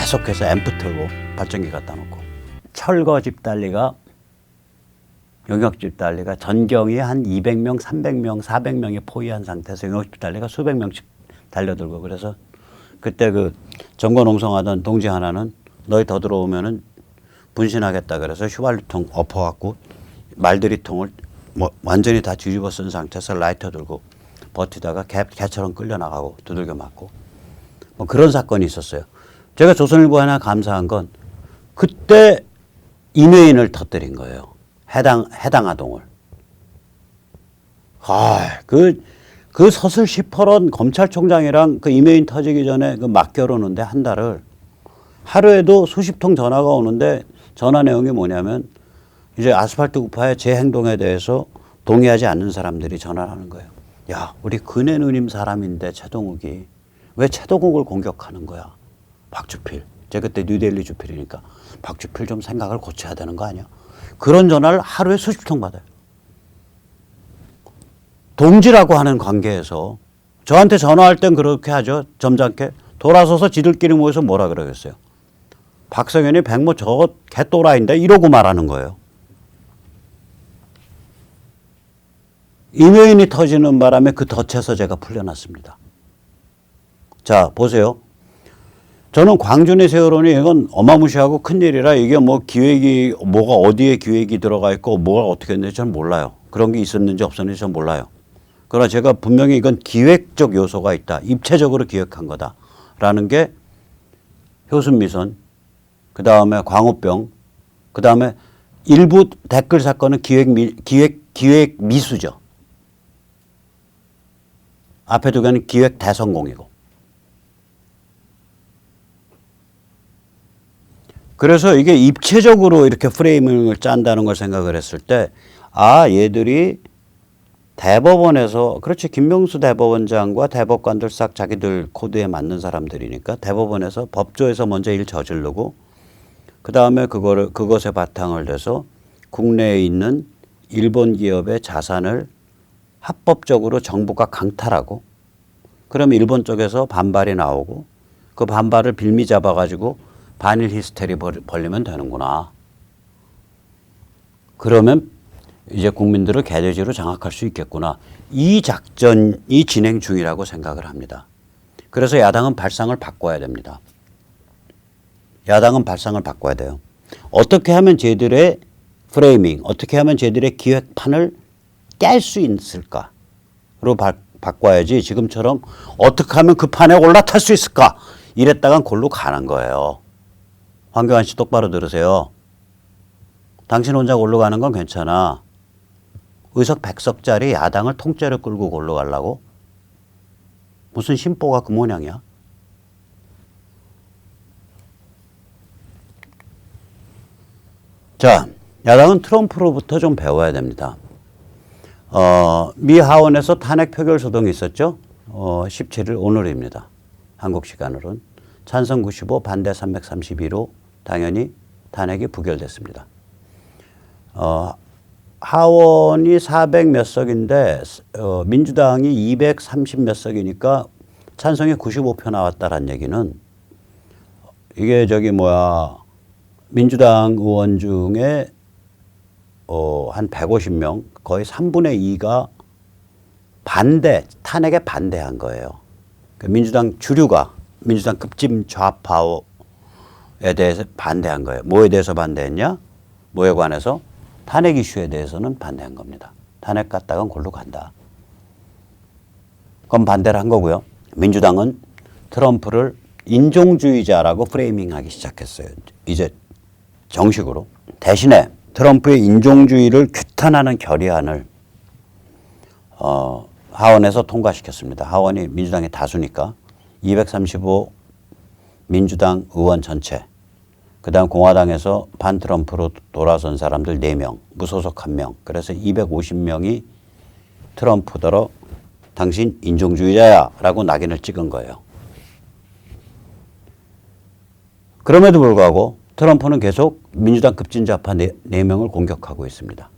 계속해서 앰프 틀고 발전기 갖다 놓고 철거 집단리가 용역 집단리가 전경이 한 200명, 300명, 400명이 포위한 상태에서 용역 집단리가 수백 명씩 달려들고 그래서 그때 그 정권 홍성하던 동지 하나는 너희 더 들어오면은 분신하겠다 그래서 휘발유통 엎어갖고 말들이통을 뭐 완전히 다 뒤집어 쓴 상태에서 라이터 들고 버티다가 개처럼 끌려나가고 두들겨 맞고 뭐 그런 사건이 있었어요. 제가 조선일보 하나 감사한 건 그때 임혜인을 터뜨린 거예요. 해당 아동을. 그 서슬 시퍼런 검찰총장이랑 그 임혜인 터지기 전에 그 맡겨놓는데 한 달을 하루에도 수십 통 전화가 오는데 전화 내용이 뭐냐면 이제 아스팔트 우파의 제 행동에 대해서 동의하지 않는 사람들이 전화를 하는 거예요. 야, 우리 근혜 누님 사람인데 최동욱이 왜 최동욱을 공격하는 거야? 박주필. 제가 그때 뉴델리 주필이니까 박주필 좀 생각을 고쳐야 되는 거 아니야? 그런 전화를 하루에 수십 통 받아요. 동지라고 하는 관계에서 저한테 전화할 땐 그렇게 하죠. 점잖게. 돌아서서 지들끼리 모여서 뭐라 그러겠어요. 박성현이 백모 저 개또라이인데 이러고 말하는 거예요. 임효인이 터지는 바람에 그 덫에서 제가 풀려났습니다. 자, 보세요. 저는 광준의 세월호니 이건 어마무시하고 큰일이라 이게 뭐 기획이 뭐가 어디에 기획이 들어가 있고 뭐가 어떻게 했는지 저는 몰라요. 그런 게 있었는지 없었는지 저는 몰라요. 그러나 제가 분명히 이건 기획적 요소가 있다. 입체적으로 기획한 거다라는 게 효순미선, 그 다음에 광우병, 그 다음에 일부 댓글 사건은 기획 미수죠. 앞에 두 개는 기획 대성공이고. 그래서 이게 입체적으로 이렇게 프레이밍을 짠다는 걸 생각을 했을 때, 아, 얘들이 대법원에서, 그렇지, 김명수 대법원장과 대법관들 싹 자기들 코드에 맞는 사람들이니까 대법원에서 법조에서 먼저 일 저지르고, 그 다음에 그것에 바탕을 대서 국내에 있는 일본 기업의 자산을 합법적으로 정부가 강탈하고, 그럼 일본 쪽에서 반발이 나오고, 그 반발을 빌미 잡아가지고 반일 히스테리 벌리면 되는구나. 그러면 이제 국민들을 개돼지로 장악할 수 있겠구나. 이 작전이 진행 중이라고 생각을 합니다. 그래서 야당은 발상을 바꿔야 됩니다. 야당은 발상을 바꿔야 돼요. 어떻게 하면 쟤들의 프레이밍, 어떻게 하면 쟤들의 기획판을 깰 수 있을까로 바꿔야지 지금처럼 어떻게 하면 그 판에 올라탈 수 있을까 이랬다간 골로 가는 거예요. 황교안 씨 똑바로 들으세요. 당신 혼자 골로 가는 건 괜찮아. 의석 100석짜리 야당을 통째로 끌고 골로 가려고? 무슨 심보가 그 모양이야? 자, 야당은 트럼프로부터 좀 배워야 됩니다. 미 하원에서 탄핵 표결 소동이 있었죠. 17일 오늘입니다. 한국 시간으로는. 찬성 95, 반대 332로 당연히 탄핵이 부결됐습니다. 하원이 400 몇 석인데 민주당이 230 몇 석이니까 찬성이 95표 나왔다는 얘기는 이게 민주당 의원 중에 한 150명 거의 3분의 2가 탄핵에 반대한 거예요. 그러니까 민주당 주류가 민주당 급진 좌파에 대해서 반대한 거예요. 뭐에 대해서 반대했냐? 뭐에 관해서? 탄핵 이슈에 대해서는 반대한 겁니다. 탄핵 갔다간 골로 간다. 그럼 반대를 한 거고요. 민주당은 트럼프를 인종주의자라고 프레이밍하기 시작했어요. 이제 정식으로. 대신에 트럼프의 인종주의를 규탄하는 결의안을 하원에서 통과시켰습니다. 하원이 민주당의 다수니까 235 민주당 의원 전체, 그 다음 공화당에서 반트럼프로 돌아선 사람들 4명, 무소속 1명, 그래서 250명이 트럼프더러 당신 인종주의자야 라고 낙인을 찍은 거예요. 그럼에도 불구하고 트럼프는 계속 민주당 급진좌파 4명을 공격하고 있습니다.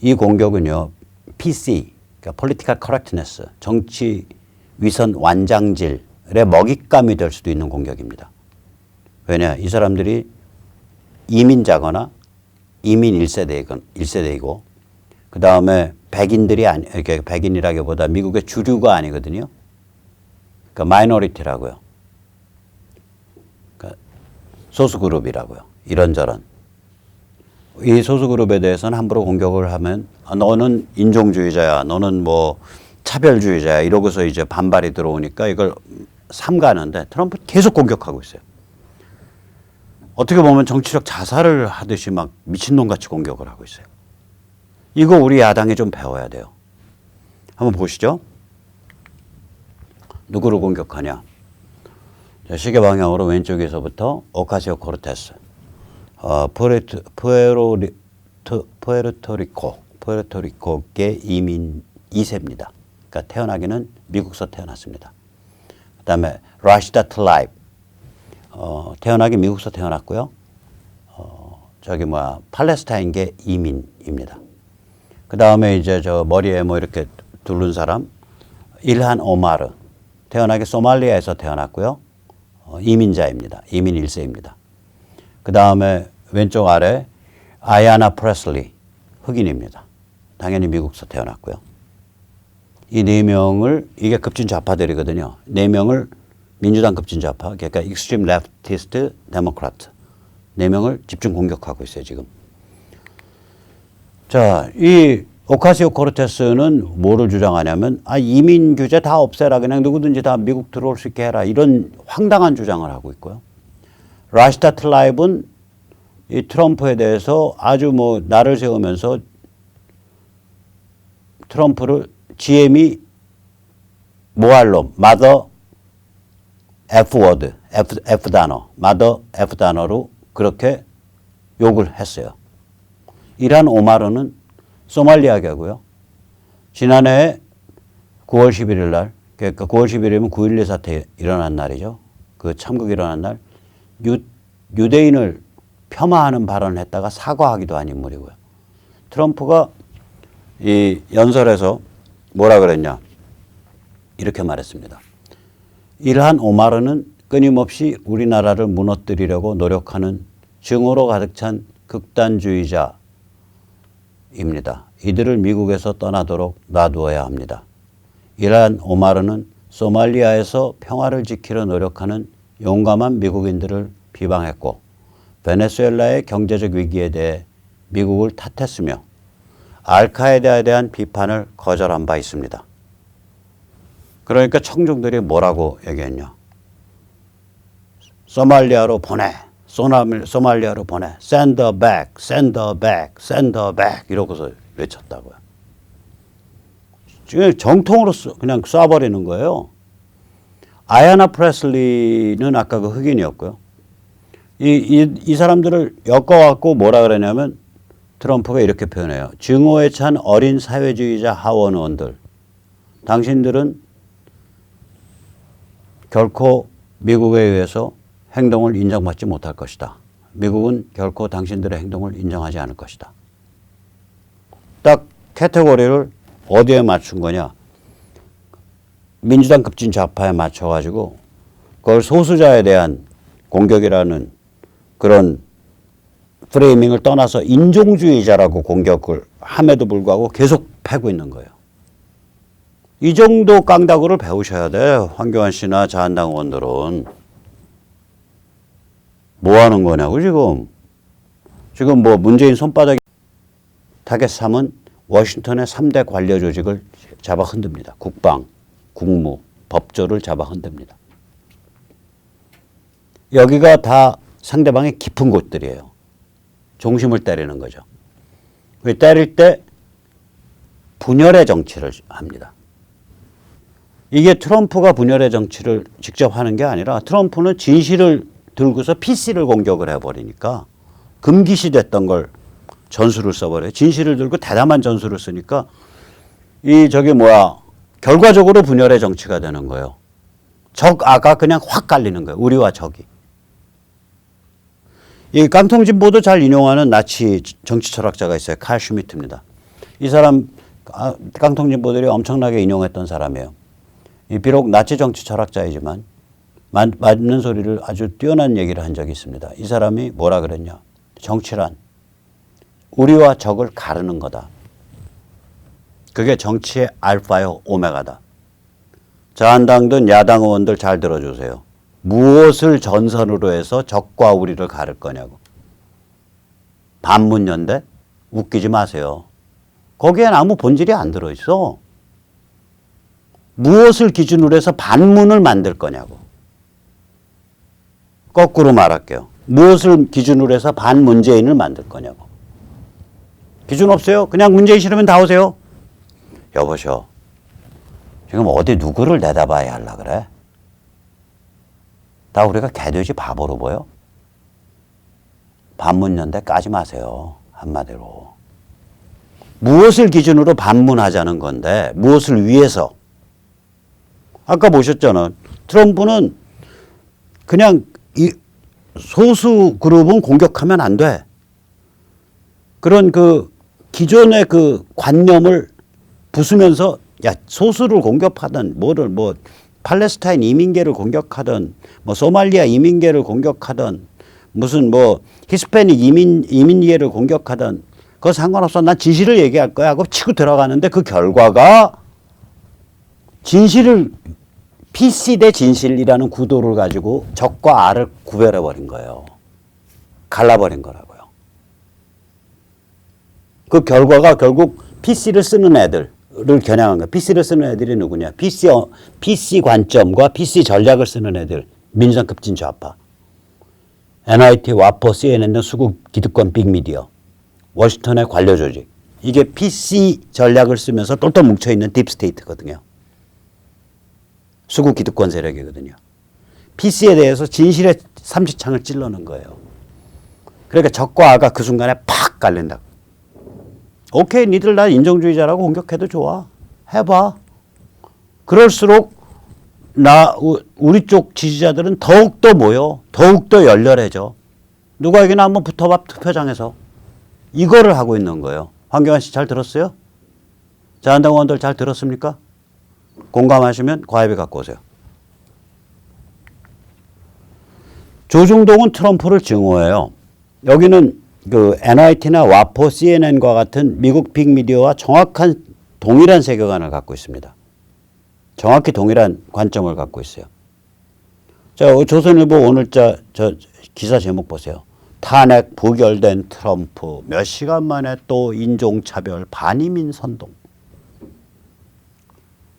이 공격은요, PC, 그러니까 Political Correctness, 정치 위선 완장질을 먹잇감이 될 수도 있는 공격입니다. 왜냐? 이 사람들이 이민자거나 이민 1세대이고 그 다음에 백인들이 이렇게 백인이라기보다 미국의 주류가 아니거든요. 그러니까 마이너리티라고요. 그러니까 소수 그룹이라고요. 이런저런. 이 소수 그룹에 대해서는 함부로 공격을 하면 너는 인종주의자야, 너는 뭐 차별주의자야 이러고서 이제 반발이 들어오니까 이걸 삼가하는데 트럼프 계속 공격하고 있어요. 어떻게 보면 정치적 자살을 하듯이 막 미친놈같이 공격을 하고 있어요. 이거 우리 야당이 좀 배워야 돼요. 한번 보시죠. 누구를 공격하냐. 시계 방향으로 왼쪽에서부터 오카시오 코르테스, 푸에르토리코계 이민 2세입니다. 그러니까 태어나기는 미국서 태어났습니다. 그 다음에 라시다 틀라입, 태어나기 미국서 태어났고요. 팔레스타인계 이민입니다. 그 다음에 이제 저 머리에 뭐 이렇게 두른 사람, 일한 오마르, 태어나기 소말리아에서 태어났고요. 이민자입니다. 이민 1세입니다. 그 다음에 왼쪽 아래 아야나 프레슬리, 흑인입니다. 당연히 미국서 태어났고요. 이 네 명을, 이게 급진 좌파들이거든요. 네 명을 민주당 급진 좌파, 그러니까 익스트림 레프티스트 데모크라트 네 명을 집중 공격하고 있어요, 지금. 자, 이 오카시오 코르테스는 뭐를 주장하냐면 이민 규제 다 없애라. 그냥 누구든지 다 미국 들어올 수 있게 해라. 이런 황당한 주장을 하고 있고요. 라시다 틀라입은 이 트럼프에 대해서 아주 뭐 날을 세우면서 트럼프를 GM이 모할놈, 마더 F워드, F단어, 마더 F단어로 그렇게 욕을 했어요. 이란 오마르는 소말리아계고요. 지난해 9월 11일 날, 그러니까 9월 11일이면 9.11 사태 일어난 날이죠. 그 참극이 일어난 날 유대인을 폄하하는 발언을 했다가 사과하기도 한 인물이고요. 트럼프가 이 연설에서 뭐라 그랬냐. 이렇게 말했습니다. 일한 오마르는 끊임없이 우리나라를 무너뜨리려고 노력하는 증오로 가득 찬 극단주의자입니다. 이들을 미국에서 떠나도록 놔두어야 합니다. 일한 오마르는 소말리아에서 평화를 지키려 노력하는 용감한 미국인들을 비방했고 베네수엘라의 경제적 위기에 대해 미국을 탓했으며 알카에다에 대한 비판을 거절한 바 있습니다. 그러니까 청중들이 뭐라고 얘기했냐. 소말리아로 보내. 소말리아로 보내. Send her back, send her back, send her back 이러고서 외쳤다고요. 지금 정통으로 그냥 쏴버리는 거예요. 아야나 프레슬리는 아까 그 흑인이었고요. 이 사람들을 엮어갖고 뭐라 그러냐면 트럼프가 이렇게 표현해요. 증오에 찬 어린 사회주의자 하원 의원들. 당신들은 결코 미국에 의해서 행동을 인정받지 못할 것이다. 미국은 결코 당신들의 행동을 인정하지 않을 것이다. 딱 카테고리를 어디에 맞춘 거냐. 민주당 급진 좌파에 맞춰가지고 그걸 소수자에 대한 공격이라는 그런 프레이밍을 떠나서 인종주의자라고 공격을 함에도 불구하고 계속 패고 있는 거예요. 이 정도 깡다구를 배우셔야 돼. 황교안 씨나 자한당 의원들은. 뭐 하는 거냐고 지금. 지금 뭐 문재인 손바닥 타겟 3은 워싱턴의 3대 관료 조직을 잡아 흔듭니다. 국방, 국무, 법조를 잡아 흔듭니다. 여기가 다 상대방의 깊은 곳들이에요. 중심을 때리는 거죠. 때릴 때 분열의 정치를 합니다. 이게 트럼프가 분열의 정치를 직접 하는 게 아니라 트럼프는 진실을 들고서 PC를 공격을 해버리니까 금기시 됐던 걸 전술을 써버려요. 진실을 들고 대담한 전술을 쓰니까 결과적으로 분열의 정치가 되는 거예요. 적아가 그냥 확 갈리는 거예요. 우리와 적이. 이 깡통진보도 잘 인용하는 나치 정치 철학자가 있어요. 칼 슈미트입니다. 이 사람 깡통진보들이 엄청나게 인용했던 사람이에요. 비록 나치 정치 철학자이지만 맞는 소리를 아주 뛰어난 얘기를 한 적이 있습니다. 이 사람이 뭐라 그랬냐. 정치란 우리와 적을 가르는 거다. 그게 정치의 알파요 오메가다. 자한당든 야당 의원들 잘 들어주세요. 무엇을 전선으로 해서 적과 우리를 가를 거냐고. 반문연대? 웃기지 마세요. 거기엔 아무 본질이 안 들어있어. 무엇을 기준으로 해서 반문을 만들 거냐고. 거꾸로 말할게요. 무엇을 기준으로 해서 반문재인을 만들 거냐고. 기준 없어요? 그냥 문재인 싫으면 다 오세요. 여보셔. 지금 어디 누구를 내다봐야 하려 그래? 다 우리가 개돼지 바보로 보여? 반문연대 까지 마세요. 한마디로. 무엇을 기준으로 반문하자는 건데 무엇을 위해서? 아까 보셨잖아. 트럼프는 그냥 이 소수 그룹은 공격하면 안 돼. 그런 그 기존의 그 관념을 부수면서 야 소수를 공격하든 뭐를 뭐 팔레스타인 이민계를 공격하든 뭐 소말리아 이민계를 공격하든 무슨 뭐 히스패닉 이민계를 공격하든 그거 상관없어. 난 진실을 얘기할 거야 하고 치고 들어가는데 그 결과가 진실을 PC 대 진실이라는 구도를 가지고 적과 알을 구별해 버린 거예요. 갈라버린 거라고요. 그 결과가 결국 PC를 쓰는 애들을 겨냥한 거예요. PC를 쓰는 애들이 누구냐. PC 관점과 PC 전략을 쓰는 애들. 민주당 급진 좌파. NIT, 와포, CNN 등 수국 기득권 빅미디어. 워싱턴의 관료 조직. 이게 PC 전략을 쓰면서 똘똘 뭉쳐있는 딥스테이트거든요. 수구 기득권 세력이거든요. PC에 대해서 진실의 삼지창을 찔러는 거예요. 그러니까 적과 아가 그 순간에 팍 갈린다. 오케이, 니들 나 인종주의자라고 공격해도 좋아. 해봐. 그럴수록 우리 쪽 지지자들은 더욱더 모여. 더욱더 열렬해져. 누구에게나 한번 붙어봐, 투표장에서. 이거를 하고 있는 거예요. 황교안 씨 잘 들었어요? 자한당 의원들 잘 들었습니까? 공감하시면 과외비 갖고 오세요. 조중동은 트럼프를 증오해요. 여기는 그 NIT나 와포, CNN과 같은 미국 빅미디어와 정확한 동일한 세계관을 갖고 있습니다. 정확히 동일한 관점을 갖고 있어요. 자, 조선일보 오늘자 저 기사 제목 보세요. 탄핵 부결된 트럼프 몇 시간 만에 또 인종차별 반이민 선동.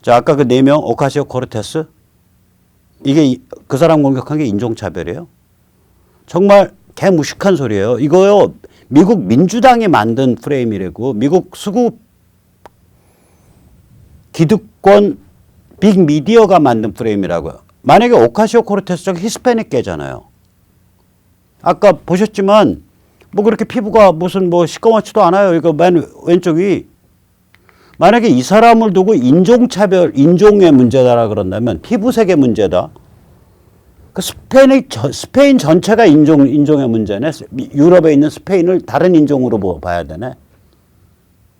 자, 아까 그 4명 오카시오 코르테스 이게 그 사람 공격한 게 인종차별이에요? 정말 개무식한 소리예요. 이거요. 미국 민주당이 만든 프레임이라고. 미국 수구 기득권 빅미디어가 만든 프레임이라고요. 만약에 오카시오 코르테스 저기 히스패닉계잖아요. 아까 보셨지만 뭐 그렇게 피부가 무슨 뭐 시꺼멓지도 않아요. 이거 맨 왼쪽이. 만약에 이 사람을 두고 인종차별, 인종의 문제다라 그런다면 피부색의 문제다. 그 스페인 전체가 인종의 문제네. 유럽에 있는 스페인을 다른 인종으로 봐야 되네.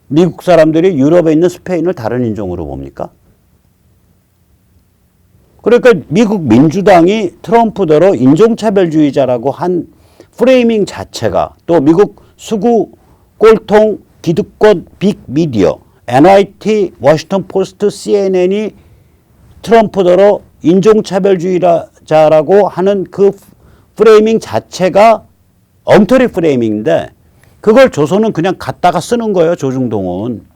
미국 사람들이 유럽에 있는 스페인을 다른 인종으로 봅니까? 그러니까 미국 민주당이 트럼프대로 인종차별주의자라고 한 프레이밍 자체가 또 미국 수구 꼴통 기득권 빅미디어 NIT, 워싱턴 포스트, CNN이 트럼프대로 인종차별주의자라고 하는 그 프레이밍 자체가 엉터리 프레이밍인데 그걸 조선은 그냥 갖다가 쓰는 거예요. 조중동은.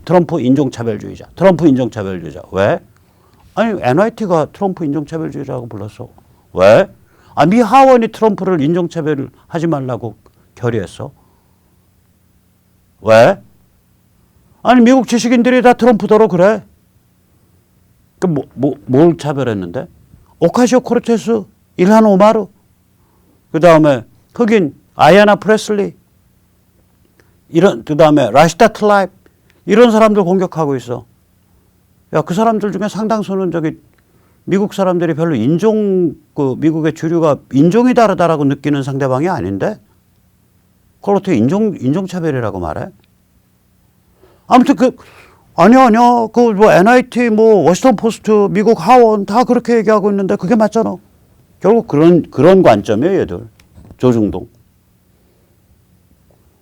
트럼프 인종차별주의자. 트럼프 인종차별주의자. 왜? 아니 NIT가 트럼프 인종차별주의자라고 불렀어. 왜? 아, 미 하원이 트럼프를 인종차별을 하지 말라고 결의했어. 왜? 아니 미국 지식인들이 다 트럼프더러 그래. 뭘 차별했는데? 오카시오 코르테스, 일한 오마르, 그 다음에 흑인 아야나 프레슬리, 그 다음에 라시다 틀라입 이런 사람들 공격하고 있어. 야, 그 사람들 중에 상당수는 저기 미국 사람들이 별로 미국의 주류가 인종이 다르다라고 느끼는 상대방이 아닌데? 그걸 어떻게 인종차별이라고 말해? 아무튼 아니야. 그 뭐 NIT, 뭐 워싱턴 포스트, 미국 하원 다 그렇게 얘기하고 있는데 그게 맞잖아. 결국 그런 관점이에요, 얘들. 조중동.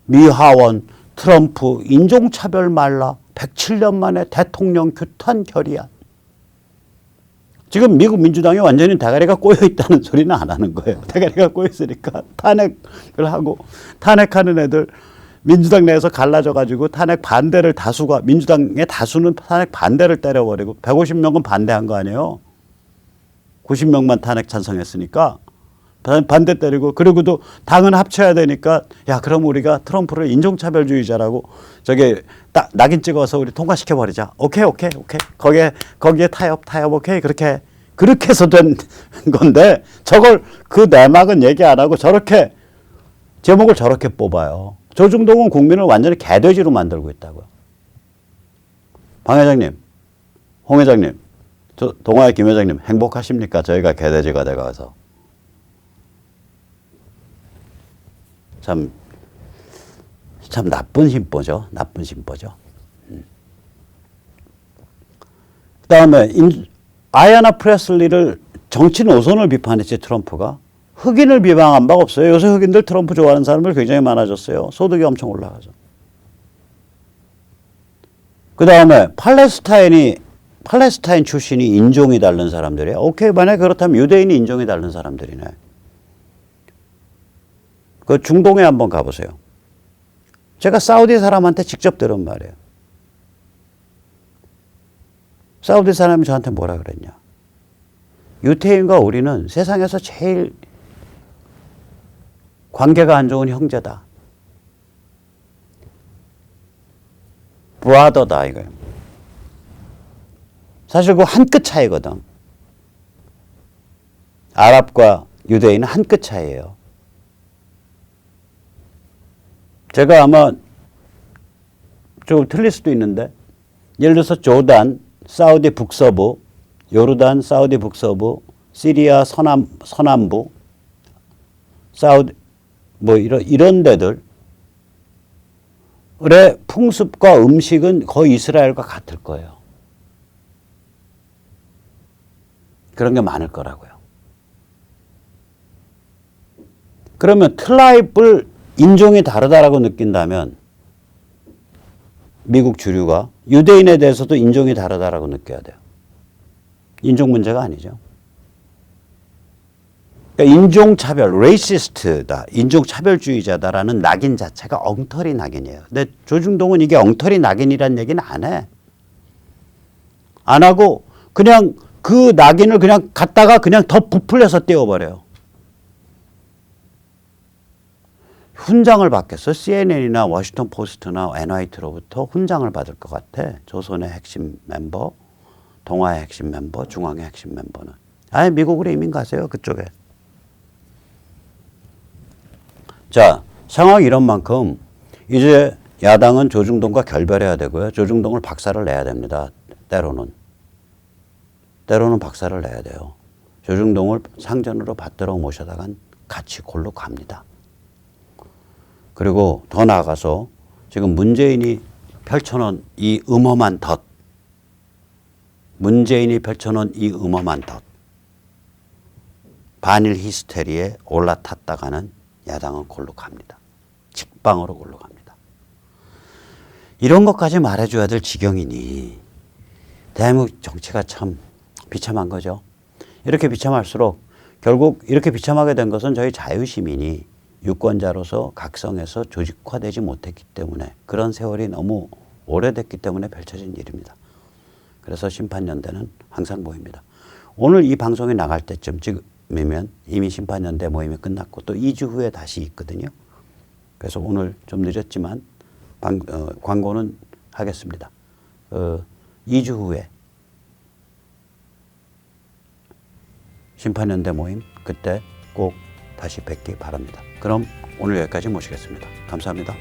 미 하원, 트럼프, 인종차별 말라. 107년 만에 대통령 규탄 결의안. 지금 미국 민주당이 완전히 대가리가 꼬여 있다는 소리는 안 하는 거예요. 대가리가 꼬여 있으니까 탄핵을 하고, 탄핵하는 애들 민주당 내에서 갈라져 가지고 탄핵 반대를 다수가, 민주당의 다수는 탄핵 반대를 때려버리고 150명은 반대한 거 아니에요. 90명만 탄핵 찬성했으니까 반대 때리고, 그리고도 당은 합쳐야 되니까 야, 그럼 우리가 트럼프를 인종차별주의자라고 저게 딱 낙인 찍어서 우리 통과시켜 버리자. 오케이. 거기에 타협 오케이. 그렇게 해서 된 건데, 저걸 그 내막은 얘기 안 하고 저렇게 제목을 저렇게 뽑아요. 조중동은 국민을 완전히 개돼지로 만들고 있다고요. 방 회장님, 홍 회장님, 동아의 김 회장님 행복하십니까? 저희가 개돼지가 돼가서. 참 나쁜 심보죠. 나쁜 심보죠. 그다음에 아야나 프레슬리를 정치 노선을 비판했지, 트럼프가. 흑인을 비방한 바가 없어요. 요새 흑인들 트럼프 좋아하는 사람들 굉장히 많아졌어요. 소득이 엄청 올라가죠. 그다음에 팔레스타인 출신이 인종이 다른 사람들이야. 오케이, 만약에 그렇다면 유대인이 인종이 다른 사람들이네. 그 중동에 한번 가보세요. 제가 사우디 사람한테 직접 들은 말이에요. 사우디 사람이 저한테 뭐라 그랬냐. 유태인과 우리는 세상에서 제일 관계가 안 좋은 형제다. 브라더다 이거예요. 사실 그 한 끗 차이거든. 아랍과 유대인은 한 끗 차이예요. 제가 아마 좀 틀릴 수도 있는데, 예를 들어서 조단, 사우디 북서부, 요르단, 사우디 북서부, 시리아 서남부, 사우디 뭐 이런 데들의 풍습과 음식은 거의 이스라엘과 같을 거예요. 그런 게 많을 거라고요. 그러면 트라이블 인종이 다르다라고 느낀다면 미국 주류가 유대인에 대해서도 인종이 다르다라고 느껴야 돼요. 인종 문제가 아니죠. 그러니까 인종차별, 레이시스트다, 인종차별주의자다라는 낙인 자체가 엉터리 낙인이에요. 근데 조중동은 이게 엉터리 낙인이라는 얘기는 안 해. 안 하고 그냥 그 낙인을 그냥 갖다가 그냥 더 부풀려서 띄워버려요. 훈장을 받겠어? CNN이나 워싱턴 포스트나 NYT로부터 훈장을 받을 것 같아. 조선의 핵심 멤버, 동아의 핵심 멤버, 중앙의 핵심 멤버는. 아예 미국으로 이민 가세요, 그쪽에. 자, 상황이 이런 만큼 이제 야당은 조중동과 결별해야 되고요. 조중동을 박살을 내야 됩니다. 때로는 박살을 내야 돼요. 조중동을 상전으로 받들어 모셔다간 같이 골로 갑니다. 그리고 더 나아가서 지금 문재인이 펼쳐놓은 이 음험한 덫, 반일 히스테리에 올라탔다가는 야당은 골로 갑니다. 직방으로 골로 갑니다. 이런 것까지 말해줘야 될 지경이니 대한민국 정치가 참 비참한 거죠. 이렇게 비참할수록 결국 이렇게 비참하게 된 것은 저희 자유시민이 유권자로서 각성해서 조직화되지 못했기 때문에, 그런 세월이 너무 오래됐기 때문에 펼쳐진 일입니다. 그래서 심판연대는 항상 모입니다. 오늘 이 방송이 나갈 때쯤이면 이미 심판연대 모임이 끝났고 또 2주 후에 다시 있거든요. 그래서 오늘 좀 늦었지만 광고는 하겠습니다. 2주 후에 심판연대 모임, 그때 꼭 다시 뵙기 바랍니다. 그럼 오늘 여기까지 모시겠습니다. 감사합니다.